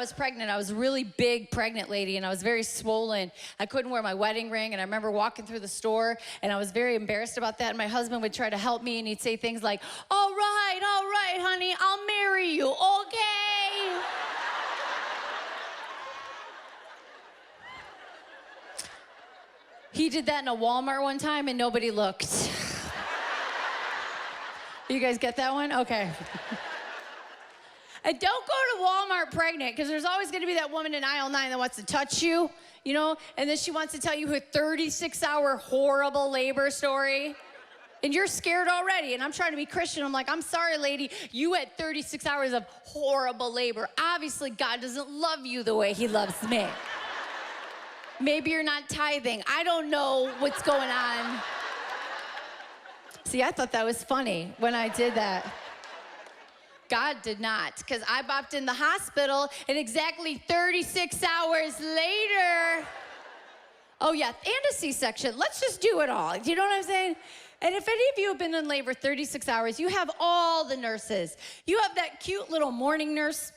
was pregnant, I was a really big pregnant lady, and I was very swollen. I couldn't wear my wedding ring, and I remember walking through the store, and I was very embarrassed about that, and my husband would try to help me, and he'd say things like, all right, honey, I'll marry you, okay? He did that in a Walmart one time, and nobody looked. You guys get that one? Okay. And don't go to Walmart pregnant, because there's always going to be that woman in aisle 9 that wants to touch you, you know, and then she wants to tell you her 36-hour horrible labor story. And you're scared already. And I'm trying to be Christian. I'm like, I'm sorry, lady. You had 36 hours of horrible labor. Obviously, God doesn't love you the way he loves me. Maybe you're not tithing. I don't know what's going on. See, I thought that was funny when I did that. God did not, because I bopped in the hospital, and exactly 36 hours later, oh yeah, and a C-section. Let's just do it all. Do you know what I'm saying? And if any of you have been in labor 36 hours, you have all the nurses. You have that cute little morning nurse.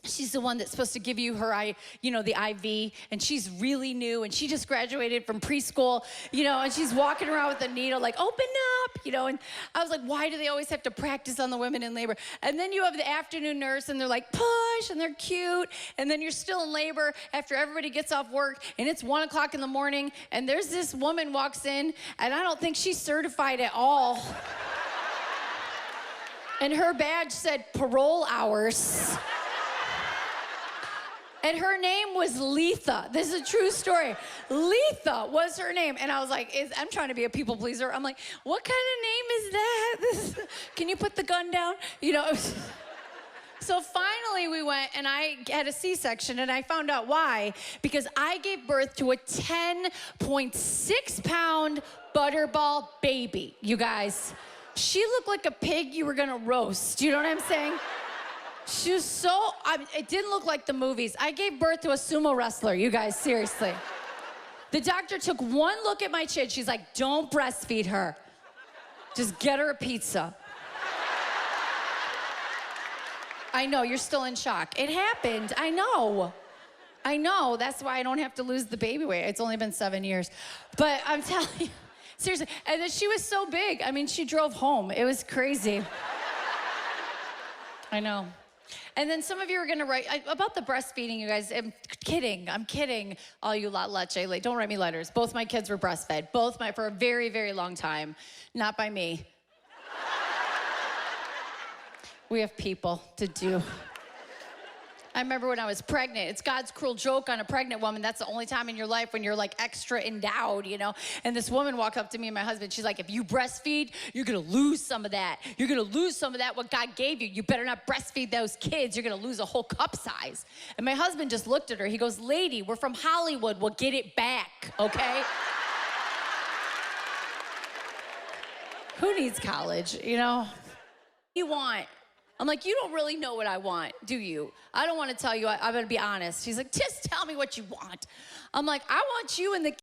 She's the one that's supposed to give you her, the IV, and she's really new, and she just graduated from preschool, and she's walking around with a needle like, open up, and I was like, why do they always have to practice on the women in labor? And then you have the afternoon nurse, and they're like, push, and they're cute, and then you're still in labor after everybody gets off work, and it's 1 o'clock in the morning, and there's this woman walks in, and I don't think she's certified at all. And her badge said parole hours. And her name was Letha. This is a true story. Letha was her name. And I was like, I'm trying to be a people pleaser. I'm like, what kind of name is that? Can you put the gun down? So finally we went, and I had a C-section, and I found out why. Because I gave birth to a 10.6-pound butterball baby, you guys. She looked like a pig you were gonna roast. You know what I'm saying? She was it didn't look like the movies. I gave birth to a sumo wrestler, you guys, seriously. The doctor took one look at my chin. She's like, don't breastfeed her. Just get her a pizza. I know, you're still in shock. It happened, I know. That's why I don't have to lose the baby weight. It's only been 7 years. But I'm telling you, seriously. And then she was so big. I mean, she drove home. It was crazy. I know. And then some of you are gonna write about the breastfeeding, you guys. I'm kidding. All you la leche, don't write me letters. Both my kids were breastfed. For a very, very long time. Not by me. We have people to do. I remember when I was pregnant, it's God's cruel joke on a pregnant woman. That's the only time in your life when you're like extra endowed, And this woman walked up to me and my husband. She's like, if you breastfeed, you're gonna lose some of that. You're gonna lose some of that what God gave you. You better not breastfeed those kids. You're gonna lose a whole cup size. And my husband just looked at her. He goes, lady, we're from Hollywood. We'll get it back, okay? Who needs college, You want? I'm like, you don't really know what I want, do you? I don't want to tell you. I'm going to be honest. He's like, just tell me what you want. I'm like, I want you and the